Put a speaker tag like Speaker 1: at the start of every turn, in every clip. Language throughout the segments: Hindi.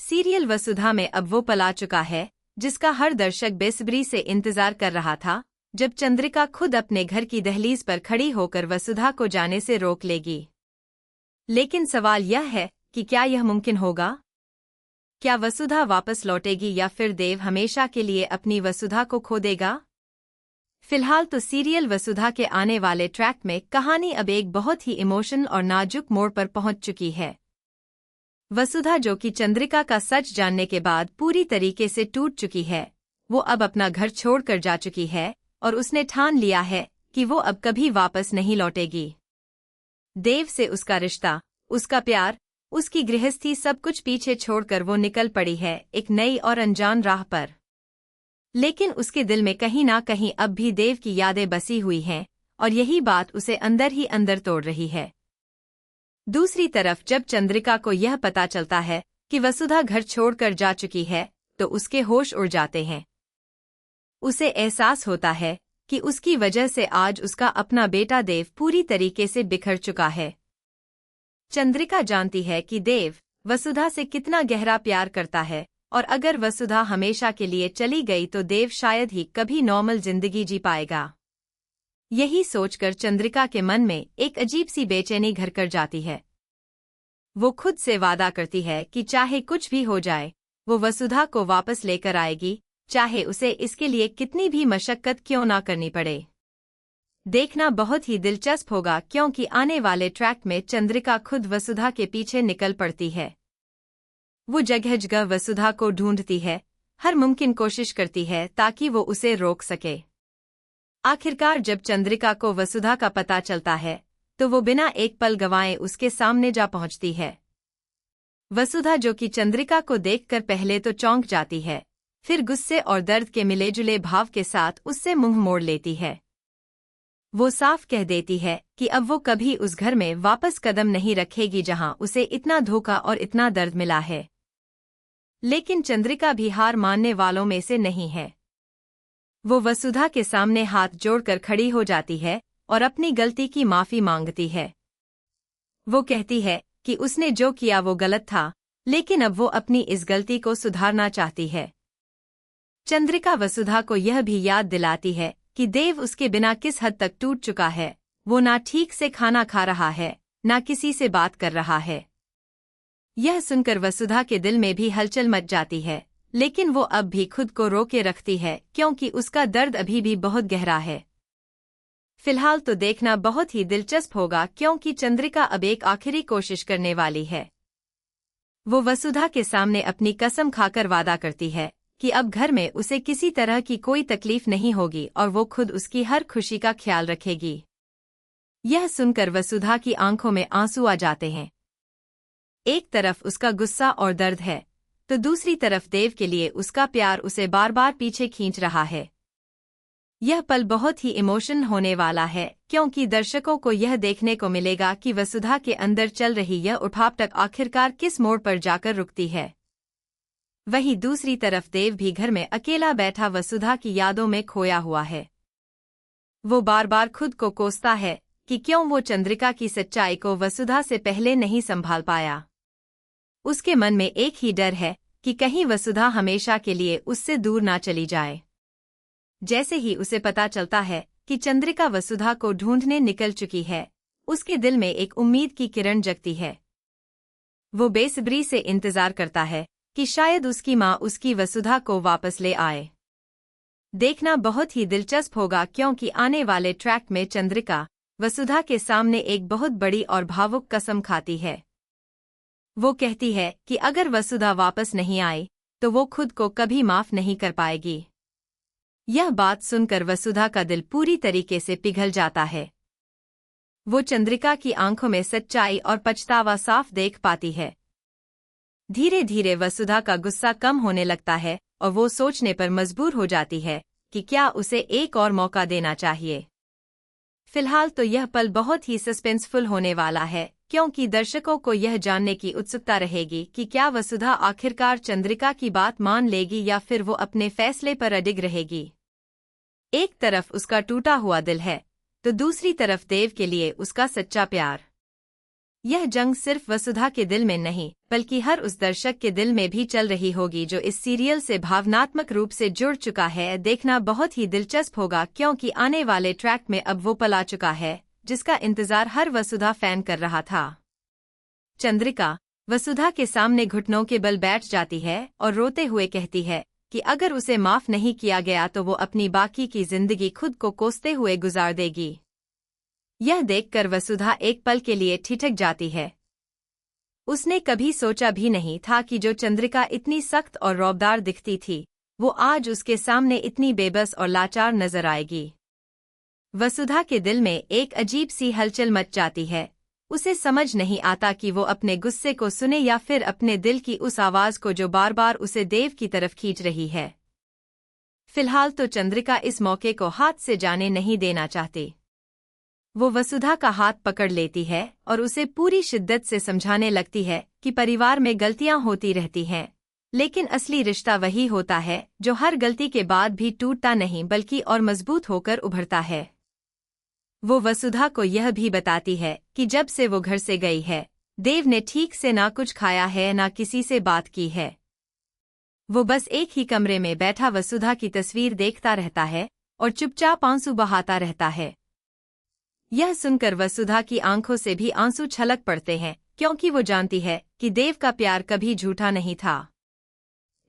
Speaker 1: सीरियल वसुधा में अब वो पल आ चुका है जिसका हर दर्शक बेसब्री से इंतजार कर रहा था, जब चंद्रिका खुद अपने घर की दहलीज पर खड़ी होकर वसुधा को जाने से रोक लेगी। लेकिन सवाल यह है कि क्या यह मुमकिन होगा? क्या वसुधा वापस लौटेगी या फिर देव हमेशा के लिए अपनी वसुधा को खो देगा? फिलहाल तो सीरियल वसुधा के आने वाले ट्रैक में कहानी अब एक बहुत ही इमोशनल और नाजुक मोड़ पर पहुंच चुकी है। वसुधा, जो कि चंद्रिका का सच जानने के बाद पूरी तरीके से टूट चुकी है, वो अब अपना घर छोड़कर जा चुकी है और उसने ठान लिया है कि वो अब कभी वापस नहीं लौटेगी। देव से उसका रिश्ता, उसका प्यार, उसकी गृहस्थी सब कुछ पीछे छोड़कर वो निकल पड़ी है एक नई और अनजान राह पर। लेकिन उसके दिल में कहीं ना कहीं अब भी देव की यादें बसी हुई हैं और यही बात उसे अंदर ही अंदर तोड़ रही है। दूसरी तरफ जब चंद्रिका को यह पता चलता है कि वसुधा घर छोड़कर जा चुकी है, तो उसके होश उड़ जाते हैं। उसे एहसास होता है कि उसकी वजह से आज उसका अपना बेटा देव पूरी तरीके से बिखर चुका है। चंद्रिका जानती है कि देव वसुधा से कितना गहरा प्यार करता है और अगर वसुधा हमेशा के लिए चली गई तो देव शायद ही कभी नॉर्मल जिंदगी जी पाएगा। यही सोचकर चंद्रिका के मन में एक अजीब सी बेचैनी घर कर जाती है। वो खुद से वादा करती है कि चाहे कुछ भी हो जाए, वो वसुधा को वापस लेकर आएगी, चाहे उसे इसके लिए कितनी भी मशक्कत क्यों ना करनी पड़े। देखना बहुत ही दिलचस्प होगा क्योंकि आने वाले ट्रैक में चंद्रिका खुद वसुधा के पीछे निकल पड़ती है। वो जगह जगह वसुधा को ढूंढती है, हर मुमकिन कोशिश करती है ताकि वो उसे रोक सके। आखिरकार जब चंद्रिका को वसुधा का पता चलता है तो वो बिना एक पल गंवाए उसके सामने जा पहुंचती है। वसुधा, जो कि चंद्रिका को देखकर पहले तो चौंक जाती है, फिर गुस्से और दर्द के मिले-जुले भाव के साथ उससे मुंह मोड़ लेती है। वो साफ कह देती है कि अब वो कभी उस घर में वापस कदम नहीं रखेगी जहां उसे इतना धोखा और इतना दर्द मिला है। लेकिन चंद्रिका भी हार मानने वालों में से नहीं है। वो वसुधा के सामने हाथ जोड़कर खड़ी हो जाती है और अपनी गलती की माफी मांगती है। वो कहती है कि उसने जो किया वो गलत था, लेकिन अब वो अपनी इस गलती को सुधारना चाहती है। चंद्रिका वसुधा को यह भी याद दिलाती है कि देव उसके बिना किस हद तक टूट चुका है। वो ना ठीक से खाना खा रहा है, ना किसी से बात कर रहा है। यह सुनकर वसुधा के दिल में भी हलचल मच जाती है, लेकिन वो अब भी खुद को रोके रखती है क्योंकि उसका दर्द अभी भी बहुत गहरा है। फिलहाल तो देखना बहुत ही दिलचस्प होगा क्योंकि चंद्रिका अब एक आखिरी कोशिश करने वाली है। वो वसुधा के सामने अपनी कसम खाकर वादा करती है कि अब घर में उसे किसी तरह की कोई तकलीफ नहीं होगी और वो खुद उसकी हर खुशी का ख्याल रखेगी। यह सुनकर वसुधा की आंखों में आंसू आ जाते हैं। एक तरफ उसका गुस्सा और दर्द है, तो दूसरी तरफ देव के लिए उसका प्यार उसे बार बार पीछे खींच रहा है। यह पल बहुत ही इमोशनल होने वाला है क्योंकि दर्शकों को यह देखने को मिलेगा कि वसुधा के अंदर चल रही यह उठापटक आखिरकार किस मोड़ पर जाकर रुकती है। वहीं दूसरी तरफ देव भी घर में अकेला बैठा वसुधा की यादों में खोया हुआ है। वो बार बार खुद को कोसता है कि क्यों वो चंद्रिका की सच्चाई को वसुधा से पहले नहीं संभाल पाया। उसके मन में एक ही डर है कि कहीं वसुधा हमेशा के लिए उससे दूर ना चली जाए। जैसे ही उसे पता चलता है कि चंद्रिका वसुधा को ढूंढने निकल चुकी है, उसके दिल में एक उम्मीद की किरण जगती है। वो बेसब्री से इंतजार करता है कि शायद उसकी माँ उसकी वसुधा को वापस ले आए। देखना बहुत ही दिलचस्प होगा क्योंकि आने वाले ट्रैक में चंद्रिका वसुधा के सामने एक बहुत बड़ी और भावुक कसम खाती है। वो कहती है कि अगर वसुधा वापस नहीं आई तो वो खुद को कभी माफ नहीं कर पाएगी। यह बात सुनकर वसुधा का दिल पूरी तरीके से पिघल जाता है। वो चंद्रिका की आंखों में सच्चाई और पछतावा साफ देख पाती है। धीरे धीरे वसुधा का गुस्सा कम होने लगता है और वो सोचने पर मजबूर हो जाती है कि क्या उसे एक और मौका देना चाहिए। फिलहाल तो यह पल बहुत ही सस्पेंसफुल होने वाला है क्योंकि दर्शकों को यह जानने की उत्सुकता रहेगी कि क्या वसुधा आखिरकार चंद्रिका की बात मान लेगी या फिर वो अपने फैसले पर अडिग रहेगी। एक तरफ उसका टूटा हुआ दिल है, तो दूसरी तरफ देव के लिए उसका सच्चा प्यार। यह जंग सिर्फ वसुधा के दिल में नहीं बल्कि हर उस दर्शक के दिल में भी चल रही होगी जो इस सीरियल से भावनात्मक रूप से जुड़ चुका है। देखना बहुत ही दिलचस्प होगा क्योंकि आने वाले ट्रैक में अब वो पल आ चुका है जिसका इंतजार हर वसुधा फैन कर रहा था। चंद्रिका वसुधा के सामने घुटनों के बल बैठ जाती है और रोते हुए कहती है कि अगर उसे माफ नहीं किया गया तो वो अपनी बाकी की जिंदगी खुद को कोसते हुए गुजार देगी। यह देखकर वसुधा एक पल के लिए ठिठक जाती है। उसने कभी सोचा भी नहीं था कि जो चंद्रिका इतनी सख्त और रौबदार दिखती थी वो आज उसके सामने इतनी बेबस और लाचार नजर आएगी। वसुधा के दिल में एक अजीब सी हलचल मच जाती है। उसे समझ नहीं आता कि वो अपने गुस्से को सुने या फिर अपने दिल की उस आवाज को जो बार बार उसे देव की तरफ खींच रही है। फिलहाल तो चंद्रिका इस मौके को हाथ से जाने नहीं देना चाहती। वो वसुधा का हाथ पकड़ लेती है और उसे पूरी शिद्दत से समझाने लगती है कि परिवार में गलतियां होती रहती हैं, लेकिन असली रिश्ता वही होता है जो हर गलती के बाद भी टूटता नहीं बल्कि और मजबूत होकर उभरता है। वो वसुधा को यह भी बताती है कि जब से वो घर से गई है देव ने ठीक से ना कुछ खाया है ना किसी से बात की है। वो बस एक ही कमरे में बैठा वसुधा की तस्वीर देखता रहता है और चुपचाप आंसू बहाता रहता है। यह सुनकर वसुधा की आंखों से भी आंसू छलक पड़ते हैं क्योंकि वो जानती है कि देव का प्यार कभी झूठा नहीं था।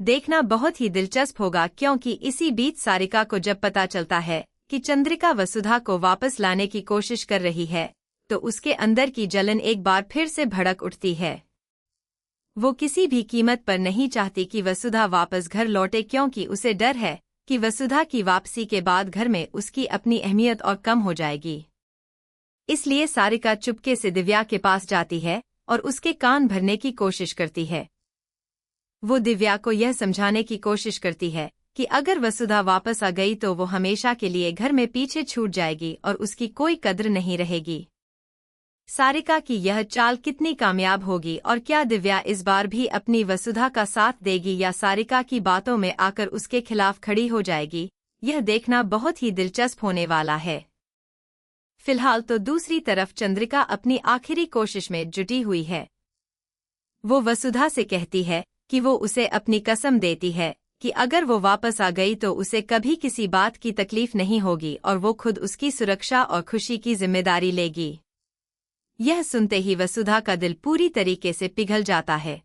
Speaker 1: देखना बहुत ही दिलचस्प होगा क्योंकि इसी बीच सारिका को जब पता चलता है कि चंद्रिका वसुधा को वापस लाने की कोशिश कर रही है तो उसके अंदर की जलन एक बार फिर से भड़क उठती है। वो किसी भी कीमत पर नहीं चाहती कि वसुधा वापस घर लौटे क्योंकि उसे डर है कि वसुधा की वापसी के बाद घर में उसकी अपनी अहमियत और कम हो जाएगी। इसलिए सारिका चुपके से दिव्या के पास जाती है और उसके कान भरने की कोशिश करती है। वो दिव्या को यह समझाने की कोशिश करती है कि अगर वसुधा वापस आ गई तो वो हमेशा के लिए घर में पीछे छूट जाएगी और उसकी कोई कद्र नहीं रहेगी। सारिका की यह चाल कितनी कामयाब होगी और क्या दिव्या इस बार भी अपनी वसुधा का साथ देगी या सारिका की बातों में आकर उसके खिलाफ खड़ी हो जाएगी, यह देखना बहुत ही दिलचस्प होने वाला है। फिलहाल तो दूसरी तरफ चंद्रिका अपनी आखिरी कोशिश में जुटी हुई है। वो वसुधा से कहती है कि वो उसे अपनी कसम देती है कि अगर वो वापस आ गई तो उसे कभी किसी बात की तकलीफ नहीं होगी और वो खुद उसकी सुरक्षा और खुशी की जिम्मेदारी लेगी। यह सुनते ही वसुधा का दिल पूरी तरीके से पिघल जाता है।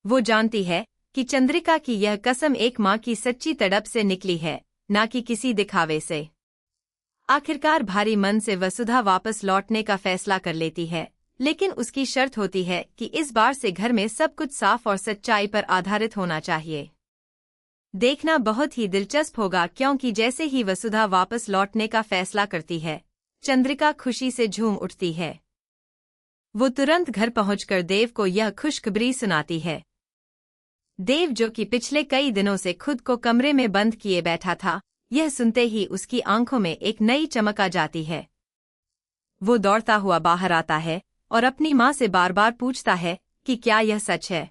Speaker 1: वो जानती है कि चंद्रिका की यह कसम एक माँ की सच्ची तड़प से निकली है, ना कि किसी दिखावे से। आखिरकार भारी मन से वसुधा वापस लौटने का फैसला कर लेती है, लेकिन उसकी शर्त होती है कि इस बार से घर में सब कुछ साफ और सच्चाई पर आधारित होना चाहिए। देखना बहुत ही दिलचस्प होगा क्योंकि जैसे ही वसुधा वापस लौटने का फैसला करती है चंद्रिका खुशी से झूम उठती है। वो तुरंत घर पहुंचकर देव को यह खुशखबरी सुनाती है। देव जो कि पिछले कई दिनों से खुद को कमरे में बंद किए बैठा था, यह सुनते ही उसकी आंखों में एक नई चमक आ जाती है। वो दौड़ता हुआ बाहर आता है और अपनी माँ से बार बार पूछता है कि क्या यह सच है।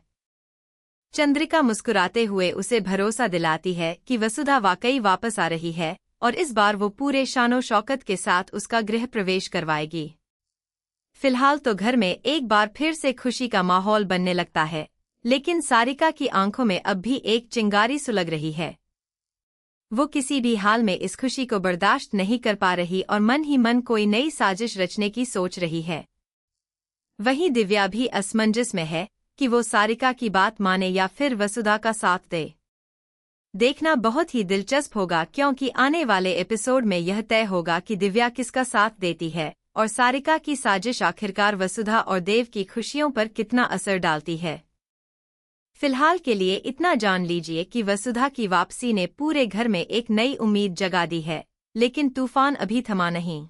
Speaker 1: चंद्रिका मुस्कुराते हुए उसे भरोसा दिलाती है कि वसुधा वाकई वापस आ रही है और इस बार वो पूरे शानो शौकत के साथ उसका गृह प्रवेश करवाएगी। फिलहाल तो घर में एक बार फिर से खुशी का माहौल बनने लगता है, लेकिन सारिका की आंखों में अब भी एक चिंगारी सुलग रही है। वो किसी भी हाल में इस खुशी को बर्दाश्त नहीं कर पा रही और मन ही मन कोई नई साजिश रचने की सोच रही है। वहीं दिव्या भी असमंजस में है कि वो सारिका की बात माने या फिर वसुधा का साथ दे। देखना बहुत ही दिलचस्प होगा क्योंकि आने वाले एपिसोड में यह तय होगा कि दिव्या किसका साथ देती है और सारिका की साजिश आखिरकार वसुधा और देव की खुशियों पर कितना असर डालती है। फिलहाल के लिए इतना जान लीजिए कि वसुधा की वापसी ने पूरे घर में एक नई उम्मीद जगा दी है, लेकिन तूफान अभी थमा नहीं।